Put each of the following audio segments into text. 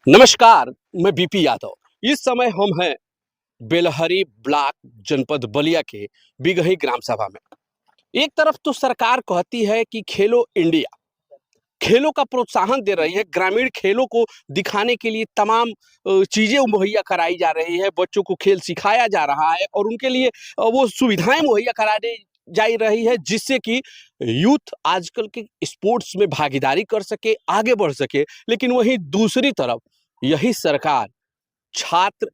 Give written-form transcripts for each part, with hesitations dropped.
नमस्कार, मैं बीपी यादव। इस समय हम हैं बेलहरी ब्लॉक जनपद बलिया के बिगही ग्राम सभा में। एक तरफ तो सरकार कहती है कि खेलो इंडिया, खेलों का प्रोत्साहन दे रही है, ग्रामीण खेलों को दिखाने के लिए तमाम चीजें मुहैया कराई जा रही है, बच्चों को खेल सिखाया जा रहा है और उनके लिए वो सुविधाएं मुहैया कराई जा रही है जिससे कि यूथ आजकल के स्पोर्ट्स में भागीदारी कर सके, आगे बढ़ सके। लेकिन वहीं दूसरी तरफ यही सरकार छात्र,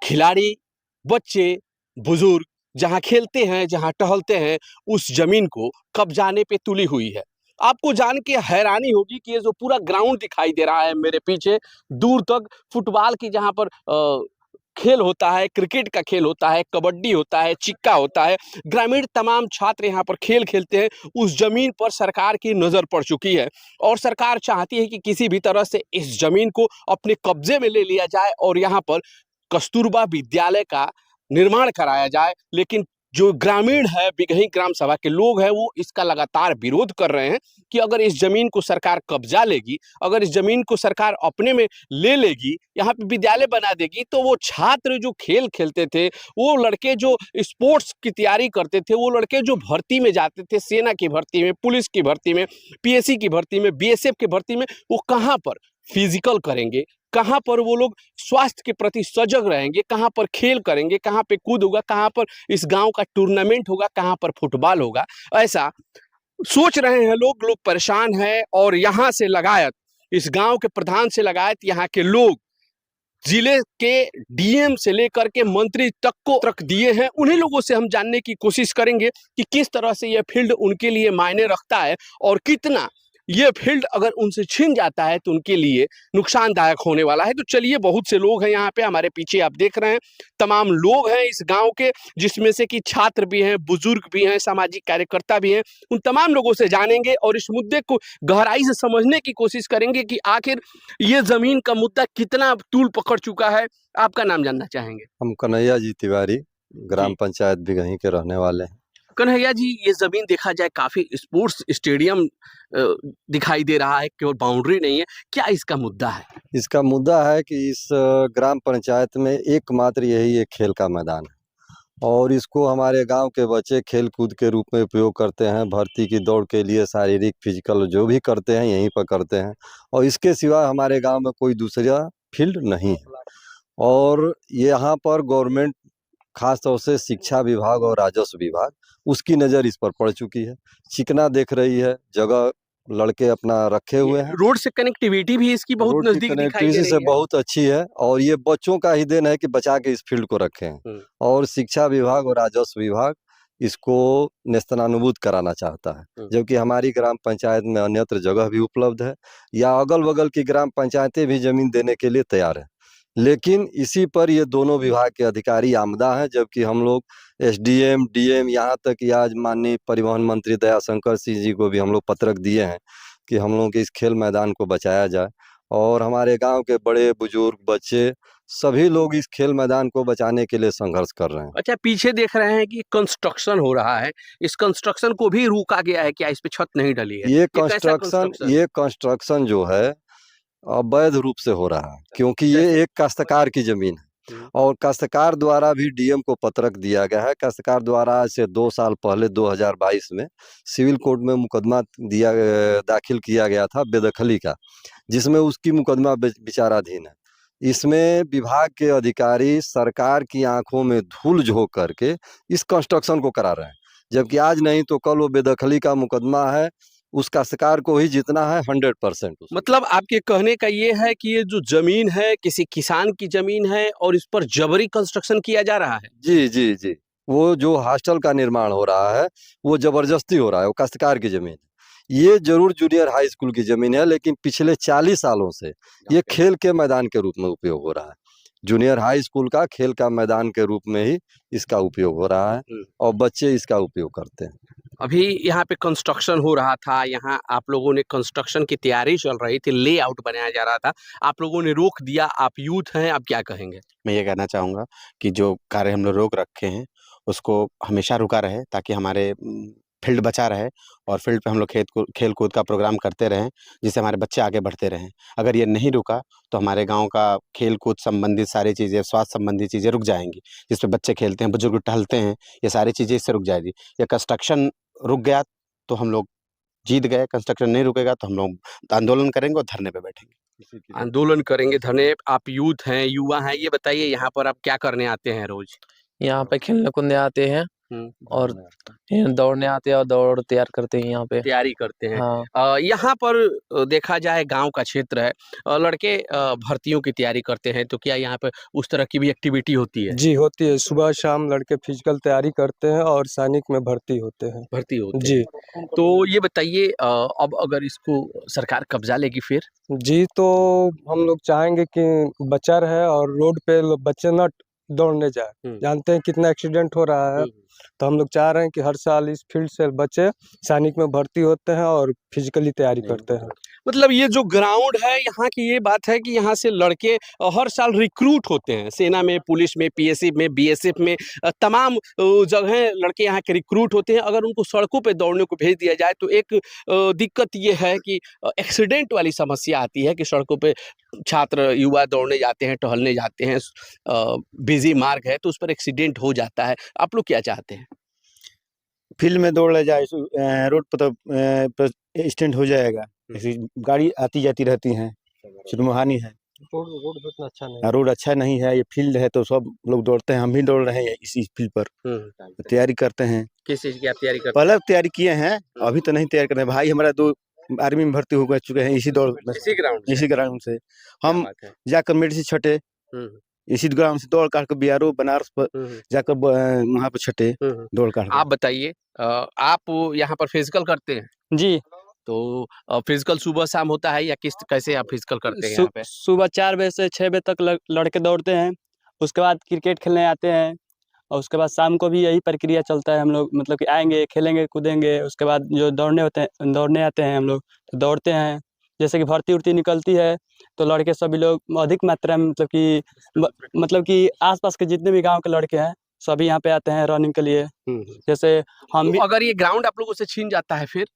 खिलाड़ी, बच्चे, बुजुर्ग जहाँ खेलते हैं, जहाँ टहलते हैं, उस जमीन को कब्जाने पे तुली हुई है। आपको जान के हैरानी होगी कि ये जो पूरा ग्राउंड दिखाई दे रहा है मेरे पीछे, दूर तक फुटबॉल की जहाँ पर खेल होता है, क्रिकेट का खेल होता है, कबड्डी होता है, चिक्का होता है, ग्रामीण तमाम छात्र यहाँ पर खेल खेलते हैं। उस जमीन पर सरकार की नज़र पड़ चुकी है और सरकार चाहती है कि किसी भी तरह से इस जमीन को अपने कब्जे में ले लिया जाए और यहाँ पर कस्तूरबा विद्यालय का निर्माण कराया जाए। लेकिन जो ग्रामीण है, बिगही ग्राम सभा के लोग हैं, वो इसका लगातार विरोध कर रहे हैं कि अगर इस जमीन को सरकार कब्जा लेगी, अगर इस जमीन को सरकार अपने में ले लेगी, यहाँ पे विद्यालय बना देगी, तो वो छात्र जो खेल खेलते थे, वो लड़के जो स्पोर्ट्स की तैयारी करते थे, वो लड़के जो भर्ती में जाते थे, सेना की भर्ती में, पुलिस की भर्ती में, पीएससी की भर्ती में, बीएसएफ की भर्ती में, वो कहाँ पर फिजिकल करेंगे, कहाँ पर वो लोग स्वास्थ्य के प्रति सजग रहेंगे, कहाँ पर खेल करेंगे, कहाँ पे कूद होगा, कहाँ पर इस गांव का टूर्नामेंट होगा, कहाँ पर फुटबॉल होगा। ऐसा सोच रहे हैं लोग। लोग परेशान हैं और यहाँ से लगायत इस गांव के प्रधान से लगायत यहाँ के लोग जिले के डीएम से लेकर के मंत्री तक को रख दिए हैं। उन्हीं लोगों से हम जानने की कोशिश करेंगे कि किस तरह से यह फील्ड उनके लिए मायने रखता है और कितना ये फील्ड अगर उनसे छिन जाता है तो उनके लिए नुकसानदायक होने वाला है। तो चलिए, बहुत से लोग हैं यहाँ पे, हमारे पीछे आप देख रहे हैं, तमाम लोग हैं इस गांव के, जिसमें से कि छात्र भी हैं, बुजुर्ग भी हैं, सामाजिक कार्यकर्ता भी हैं। उन तमाम लोगों से जानेंगे और इस मुद्दे को गहराई से समझने की कोशिश करेंगे कि आखिर ये जमीन का मुद्दा कितना तूल पकड़ चुका है। आपका नाम जानना चाहेंगे? हम कन्हैया जी तिवारी, ग्राम जी पंचायत बिगही के रहने वाले हैं। कन्हैया जी, ये जमीन देखा जाए काफी स्पोर्ट्स स्टेडियम दिखाई दे रहा है, केवल बाउंड्री नहीं है। क्या इसका मुद्दा है? इसका मुद्दा है कि इस ग्राम पंचायत में एकमात्र यही एक खेल का मैदान है और इसको हमारे गांव के बच्चे खेल कूद के रूप में उपयोग करते हैं। भर्ती की दौड़ के लिए शारीरिक फिजिकल जो भी करते हैं यहीं पर करते हैं और इसके सिवा हमारे गांव में कोई दूसरा फील्ड नहीं है। और यहाँ पर गवर्नमेंट, खास तौर से शिक्षा विभाग और राजस्व विभाग, उसकी नज़र इस पर पड़ चुकी है। चिकना देख रही है, जगह लड़के अपना रखे हुए हैं। रोड से कनेक्टिविटी भी इसकी बहुत रोड की नजदीक दिखाई दे कनेक्टिविटी से रही है। बहुत अच्छी है और ये बच्चों का ही देन है कि बचा के इस फील्ड को रखे हैं। और शिक्षा विभाग और राजस्व विभाग इसको नेस्तनाबूद कराना चाहता है, जबकि हमारी ग्राम पंचायत में अन्यत्र जगह भी उपलब्ध है या अगल बगल की ग्राम पंचायतें भी जमीन देने के लिए तैयार है। लेकिन इसी पर ये दोनों विभाग के अधिकारी आमदा हैं, जबकि हम लोग एसडीएम, डीएम, यहाँ तक कि आज माननीय परिवहन मंत्री दयाशंकर सिंह जी को भी हम लोग पत्रक दिए हैं कि हम लोग के इस खेल मैदान को बचाया जाए। और हमारे गांव के बड़े बुजुर्ग, बच्चे, सभी लोग इस खेल मैदान को बचाने के लिए संघर्ष कर रहे हैं। अच्छा, पीछे देख रहे हैं कि कंस्ट्रक्शन हो रहा है, इस कंस्ट्रक्शन को भी रोका गया है क्या? इस पे छत नहीं डली है? ये कैसा कंस्ट्रक्शन कंस्ट्रक्शन? ये कंस्ट्रक्शन जो है अवैध रूप से हो रहा है, क्योंकि ये जैसे एक काश्तकार की जमीन है और काश्तकार द्वारा भी डीएम को पत्रक दिया गया है। काश्तकार द्वारा आज से 2 साल पहले 2022 में सिविल कोर्ट में मुकदमा दाखिल किया गया था बेदखली का, जिसमें उसकी मुकदमा विचाराधीन है। इसमें विभाग के अधिकारी सरकार की आंखों में धूल झोंक करके इस कंस्ट्रक्शन को करा रहे हैं, जबकि आज नहीं तो कल वो बेदखली का मुकदमा है, उस काश्तकार को ही जीतना है 100%। मतलब आपके कहने का ये है कि ये जो जमीन है किसी किसान की जमीन है और इस पर जबरी कंस्ट्रक्शन किया जा रहा है। जी जी जी, वो जो हॉस्टल का निर्माण हो रहा है वो जबरदस्ती हो रहा है, वो काश्तकार की जमीन है। ये जरूर जूनियर हाई स्कूल की जमीन है, लेकिन पिछले 40 सालों से ये खेल के मैदान के रूप में उपयोग हो रहा है। जूनियर हाई स्कूल का खेल का मैदान के रूप में ही इसका उपयोग हो रहा है और बच्चे इसका उपयोग करते हैं। अभी यहाँ पे कंस्ट्रक्शन हो रहा था, यहाँ आप लोगों ने कंस्ट्रक्शन की तैयारी चल रही थी, लेआउट बनाया जा रहा था, आप लोगों ने रोक दिया। आप यूथ हैं, आप क्या कहेंगे? मैं ये कहना चाहूँगा कि जो कार्य हम लोग रोक रखे हैं, उसको हमेशा रुका रहे ताकि हमारे फील्ड बचा रहे और फील्ड पे हम लोग खेल कूद का प्रोग्राम करते रहें, जिससे हमारे बच्चे आगे बढ़ते रहें। अगर ये नहीं रुका तो हमारे गांव का खेल कूद संबंधित सारी चीज़ें, स्वास्थ्य संबंधी चीज़ें रुक जाएंगी। जिस पे बच्चे खेलते हैं, बुजुर्ग टहलते हैं, ये सारी चीज़ें इससे रुक जाएगी। ये कंस्ट्रक्शन रुक गया तो हम लोग जीत गए, कंस्ट्रक्शन नहीं रुकेगा तो हम लोग आंदोलन करेंगे और धरने पे बैठेंगे। आंदोलन करेंगे, धरने। आप यूथ हैं, युवा हैं, ये बताइए यहाँ पर आप क्या करने आते हैं रोज? यहाँ पे खेलने कूदने आते हैं और दौड़ने आते हैं और दौड़ तैयार करते हैं, यहाँ पे तैयारी करते हैं। हाँ। यहाँ पर देखा जाए गांव का क्षेत्र है, लड़के भर्तियों की तैयारी करते हैं, तो क्या यहाँ पे उस तरह की भी एक्टिविटी होती है? जी होती है, सुबह शाम लड़के फिजिकल तैयारी करते हैं और सैनिक में भर्ती होते हैं। भर्ती होते जी हैं। तो ये बताइए, अब अगर इसको सरकार कब्जा लेगी फिर? जी, तो हम लोग चाहेंगे कि बचा रहे और रोड पे बच्चे न दौड़ने जाए। जानते हैं कितना एक्सीडेंट हो रहा है, तो हम लोग चाह रहे हैं कि हर साल इस फील्ड से बच्चे सैनिक में भर्ती होते हैं और फिजिकली तैयारी करते हैं। मतलब ये जो ग्राउंड है यहाँ की, ये बात है कि यहाँ से लड़के हर साल रिक्रूट होते हैं, सेना में, पुलिस में, पीएसएफ में, बीएसएफ में, तमाम जगह लड़के यहाँ के रिक्रूट होते हैं। अगर उनको सड़कों पे दौड़ने को भेज दिया जाए तो एक दिक्कत ये है कि एक्सीडेंट वाली समस्या आती है कि सड़कों पे छात्र युवा दौड़ने जाते हैं, टहलने जाते हैं, बिजी मार्ग है तो उस पर एक्सीडेंट हो जाता है। आप लोग क्या चाहते हैं? फील्ड में दौड़ जाए, रोड पर तो स्टैंड हो जाएगा। ऐसी गाड़ी आती जाती रहती हैं, चुनमुहानी है, रोड उतना अच्छा नहीं रोड अच्छा नहीं है। ये फील्ड है तो सब लोग दौड़ते हैं, हम भी दौड़ रहे हैं इसी फील्ड पर, तैयारी करते हैं। किस चीज की आप तैयारी करते पहले तैयारी किए हैं, अभी तो नहीं तैयारी कर रहे हैं। भाई हमारा 2 आर्मी में भर्ती हो चुके हैं इसी दौड़, इसी ग्राउंड से हम जाकर मेडिसिन छटे, इसी ग्राउंड से दौड़ काट कर BRO बनारस पर जाकर वहाँ पर छटे, दौड़ काट। आप बताइए, आप यहाँ पर फिजिकल करते हैं? जी, तो फिजिकल सुबह शाम होता है या कैसे आप फिजिकल करते हैं यहाँ पे? सुबह 4 बजे से 6 बजे तक लड़के दौड़ते हैं, उसके बाद क्रिकेट खेलने आते हैं और उसके बाद शाम को भी यही प्रक्रिया चलता है। हम लोग मतलब कि आएंगे, खेलेंगे, कूदेंगे, उसके बाद जो दौड़ने आते हैं हम लोग तो दौड़ते हैं। जैसे कि भर्ती उर्ती निकलती है तो लड़के सभी लोग अधिक मात्रा में मतलब कि आसपास के जितने भी गांव के लड़के हैं सभी यहाँ पे आते हैं रनिंग के लिए। जैसे हम भी, तो अगर ये ग्राउंड आप लोगों से छीन जाता है फिर?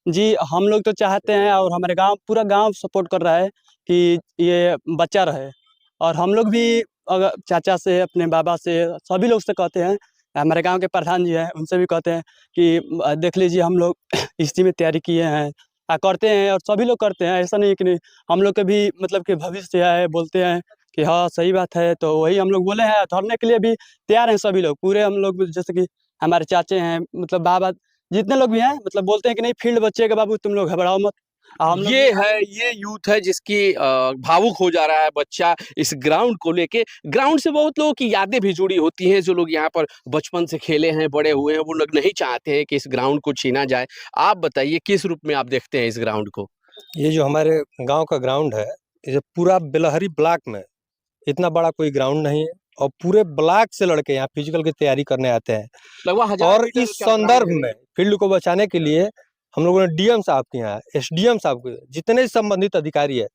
जी, हम लोग तो चाहते हैं और हमारे गांव, पूरा गांव सपोर्ट कर रहा है कि ये बचा रहे। और हम लोग भी अगर चाचा से, अपने बाबा से, सभी लोग से कहते हैं, हमारे गांव के प्रधान जी हैं उनसे भी कहते हैं कि देख लीजिए हम लोग इसी में तैयारी किए हैं, करते हैं और सभी लोग करते हैं। ऐसा नहीं है कि नहीं, हम लोग के भी मतलब कि भविष्य है, बोलते हैं कि हाँ सही बात है। तो वही हम लोग बोले हैं, धरने के लिए भी तैयार हैं सभी लोग, पूरे हम लोग। जैसे कि हमारे चाचे हैं, मतलब बाबा, जितने लोग भी हैं, मतलब बोलते हैं कि नहीं फील्ड बचेगा बाबू, तुम लोग घबराओ मत। ये यूथ है जिसकी भावुक हो जा रहा है बच्चा इस ग्राउंड को लेके। ग्राउंड से बहुत लोगों की यादें भी जुड़ी होती हैं, जो लोग यहाँ पर बचपन से खेले हैं, बड़े हुए हैं, वो लोग नहीं चाहते हैं कि इस ग्राउंड को छीना जाए। आप बताइए किस रूप में आप देखते हैं इस ग्राउंड को? ये जो हमारे गांव का ग्राउंड है, ये पूरा बेलहरी ब्लॉक में इतना बड़ा कोई ग्राउंड नहीं है और पूरे ब्लॉक से लड़के यहाँ फिजिकल की तैयारी करने आते हैं। लगभग 1000 और मीटर इस का ग्राउंड संदर्भ है। में फील्ड को बचाने के लिए हम लोगों ने डीएम साहब के यहाँ, SDM साहब के, जितने संबंधित अधिकारी है,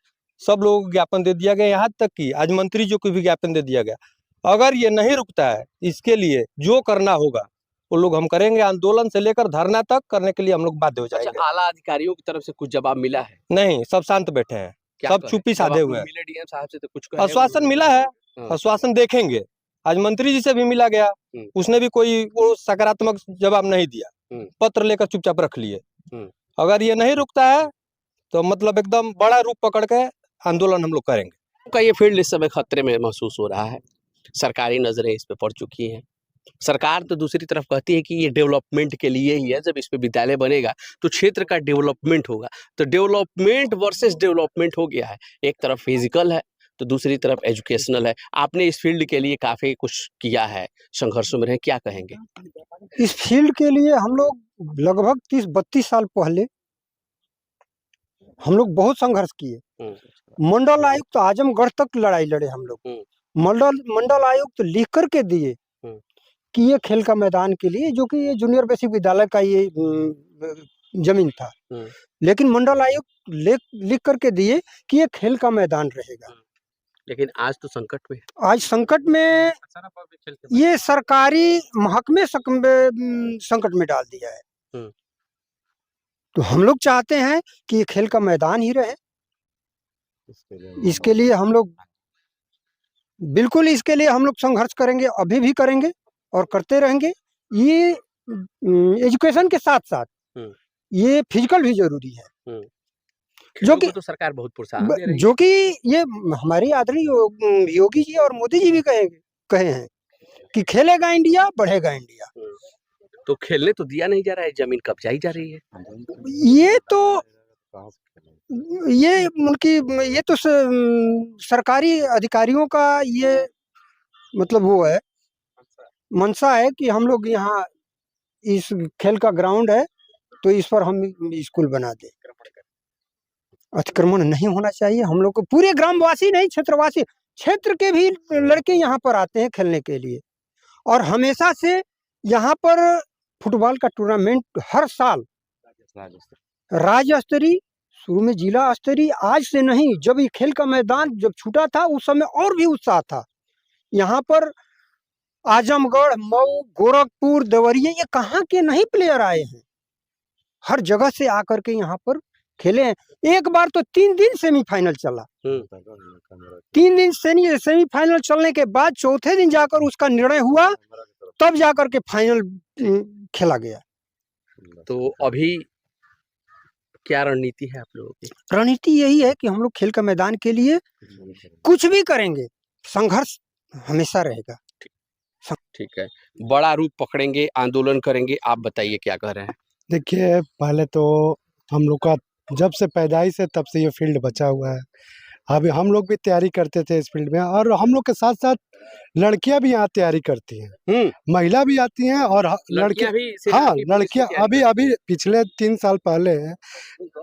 सब लोगों को ज्ञापन दे दिया गया। यहाँ तक कि आज मंत्री जी को भी ज्ञापन दे दिया गया। अगर ये नहीं रुकता है, इसके लिए जो करना होगा वो लोग हम करेंगे। आंदोलन से लेकर धरना तक करने के लिए हम लोग बाध्य हो अच्छा, जाएंगे। आला अधिकारियों की तरफ से कुछ जवाब मिला है? नहीं, सब शांत बैठे हैं, सब चुप्पी साधे हुए हैं। मिले डीएम साहब से तो कुछ कहे आश्वासन मिला है, आश्वासन देखेंगे। आज मंत्री जी से भी मिला गया, उसने भी कोई वो सकारात्मक जवाब नहीं दिया, पत्र लेकर चुपचाप रख लिए। अगर ये नहीं रुकता है तो मतलब एकदम बड़ा रूप पकड़ के आंदोलन हम लोग करेंगे। का ये फील्ड इस समय खतरे में महसूस हो रहा है, सरकारी नजरें इस पे पड़ चुकी हैं। सरकार तो दूसरी तरफ कहती है कि ये डेवलपमेंट के लिए ही है, जब इस पे विद्यालय बनेगा तो क्षेत्र का डेवलपमेंट होगा। तो डेवलपमेंट वर्सेस डेवलपमेंट हो गया है, एक तरफ फिजिकल है तो दूसरी तरफ एजुकेशनल है। आपने इस फील्ड के लिए काफी कुछ किया है, संघर्षों में रहे, क्या कहेंगे? इस फील्ड के लिए हम लोग लगभग 30-32 साल पहले हम लोग बहुत संघर्ष किए। मंडल आयुक्त तो आजमगढ़ तक लड़ाई लड़े हम लोग। मंडल आयुक्त तो लिख करके दिए कि ये खेल का मैदान के लिए, जो कि ये जूनियर बेसिक विद्यालय का ये जमीन था, लेकिन मंडल आयुक्त लिख करके दिए कि ये खेल का मैदान रहेगा। लेकिन आज तो संकट में, आज संकट में ये सरकारी महकमे संकट में डाल दिया है। तो हम लोग चाहते हैं कि ये खेल का मैदान ही रहे। इसके लिए हम लोग बिल्कुल इसके लिए हम लोग संघर्ष करेंगे, अभी भी करेंगे और करते रहेंगे। ये एजुकेशन के साथ साथ ये फिजिकल भी जरूरी है, जो कि तो सरकार बहुत प्रोत्साहन दे रही है। जो कि ये हमारी आदरणीय योगी जी और मोदी जी भी कहे हैं कि खेलेगा इंडिया बढ़ेगा इंडिया। तो खेलने तो दिया नहीं जा रहा है, जमीन कब्जाई जा रही है। ये तो ये उनकी ये तो सरकारी अधिकारियों का ये मतलब वो है, मंशा है कि हम लोग यहाँ इस खेल का ग्राउंड है तो इस पर हम स्कूल बना दें। अतिक्रमण नहीं होना चाहिए। हम लोग को पूरे ग्रामवासी नहीं, क्षेत्रवासी, क्षेत्र के भी लड़के यहाँ पर आते हैं खेलने के लिए। और हमेशा से यहाँ पर फुटबॉल का टूर्नामेंट हर साल राज्य स्तरीय, शुरू में जिला स्तरीय, आज से नहीं, जब ये खेल का मैदान जब छूटा था उस समय और भी उत्साह था। यहाँ पर आजमगढ़, मऊ, गोरखपुर, देवरिया, ये कहाँ के नहीं प्लेयर आए हैं, हर जगह से आकर के यहाँ पर खेले हैं। एक बार तो 3 दिन सेमीफाइनल चला, 3 दिन सेमीफाइनल चलने के बाद चौथे दिन जाकर उसका निर्णय हुआ, तब जाकर के फाइनल खेला गया। तो अभी क्या रणनीति है आप लोगों की? रणनीति यही है कि हम लोग खेल का मैदान के लिए कुछ भी करेंगे, संघर्ष हमेशा रहेगा। ठीक है, बड़ा रूप पकड़ेंगे, आंदोलन करेंगे। आप बताइए क्या कह रहे हैं? देखिए, पहले तो हम लोग का जब से पैदाइश है तब से ये फील्ड बचा हुआ है। अभी हम लोग भी तैयारी करते थे इस फील्ड में, और हम लोग के साथ साथ लड़कियां भी यहाँ तैयारी करती हैं, महिला भी आती हैं और लड़कियां भी। हाँ, लड़कियां अभी पिछले 3 साल पहले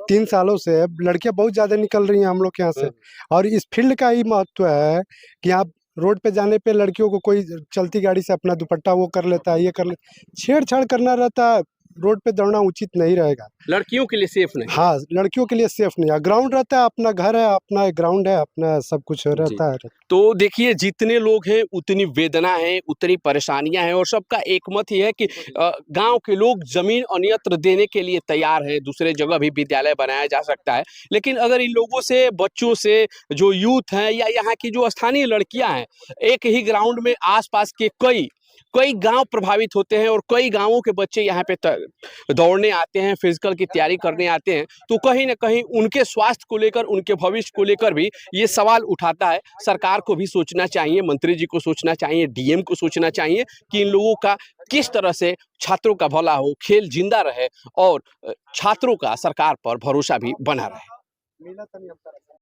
3 सालों से लड़कियां बहुत ज्यादा निकल रही हैं हम लोग के यहाँ से। और इस फील्ड का ही महत्व है कि आप रोड पे जाने पे लड़कियों को कोई चलती गाड़ी से अपना दुपट्टा वो कर लेता है, ये कर ले, छेड़छाड़ करना रहता है, रोड पे दौड़ना उचित नहीं रहेगा। लड़कियों के लिए सेफ नहीं। हाँ, लड़कियों के लिए सेफ नहीं है। ग्राउंड रहता है, अपना घर है, अपना ग्राउंड है, अपना सब कुछ रहता है। तो देखिए, जितने लोग हैं उतनी वेदना है, उतनी परेशानियां हैं, और सबका एक मत ही है कि गांव के लोग जमीन अन्यत्र देने के लिए तैयार हैं। दूसरे जगह भी विद्यालय बनाया जा सकता है, लेकिन अगर इन लोगों से, बच्चों से, जो यूथ हैं या यहाँ की जो स्थानीय लड़कियां हैं, एक ही ग्राउंड में आसपास के कई गांव प्रभावित होते हैं और कई गांवों के बच्चे यहाँ पे दौड़ने आते हैं, फिजिकल की तैयारी करने आते हैं, तो कहीं ना कहीं उनके स्वास्थ्य को लेकर, उनके भविष्य को लेकर भी ये सवाल उठाता है। सरकार को भी सोचना चाहिए, मंत्री जी को सोचना चाहिए, डीएम को सोचना चाहिए कि इन लोगों का किस तरह से छात्रों का भला हो, खेल जिंदा रहे और छात्रों का सरकार पर भरोसा भी बना रहे।